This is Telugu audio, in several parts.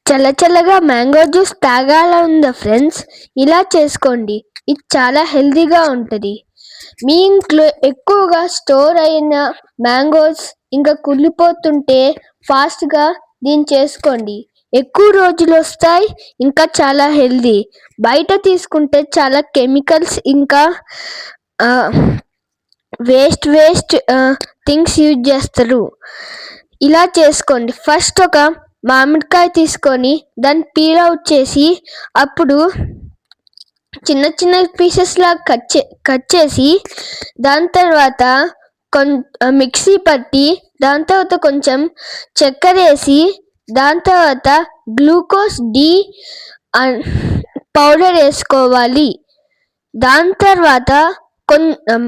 చల్ల చల్లగా మ్యాంగో జ్యూస్ తాగాలనుందా ఫ్రెండ్స్? ఇలా చేసుకోండి. ఇది చాలా హెల్తీగా ఉంటుంది. మీ ఇంట్లో ఎక్కువగా స్టోర్ అయిన మ్యాంగోస్ ఇంకా కుళ్ళిపోతుంటే ఫాస్ట్గా దీన్ని చేసుకోండి. ఎక్కువ రోజులు వస్తాయి, ఇంకా చాలా హెల్తీ. బయట తీసుకుంటే చాలా కెమికల్స్ ఇంకా వేస్ట్ థింగ్స్ యూజ్ చేస్తారు. ఇలా చేసుకోండి. ఫస్ట్ ఒక మామిడికాయ తీసుకొని దాన్ని పీల్ అవుట్ చేసి అప్పుడు చిన్న చిన్న పీసెస్ లాగా కట్ చేసి దాని తర్వాత మిక్సీ పట్టి దాని తర్వాత కొంచెం చక్కెర వేసి దాని తర్వాత గ్లూకోజ్ డి పౌడర్ వేసుకోవాలి. దాని తర్వాత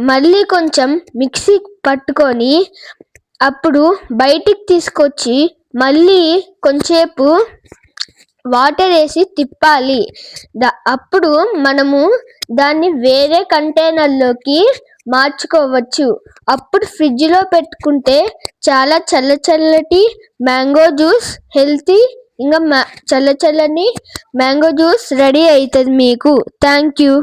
మళ్ళీ కొంచెం మిక్సీ పట్టుకొని అప్పుడు బయటికి తీసుకొచ్చి మళ్ళీ కొంచెంసేపు వాటర్ వేసి తిప్పాలి. అప్పుడు మనము దాన్ని వేరే కంటైనర్లోకి మార్చుకోవచ్చు. అప్పుడు ఫ్రిడ్జ్లో పెట్టుకుంటే చాలా చల్లటి మ్యాంగో జ్యూస్ హెల్తీ ఇంకా చల్లని మ్యాంగో జ్యూస్ రెడీ అవుతుంది మీకు. Thank you.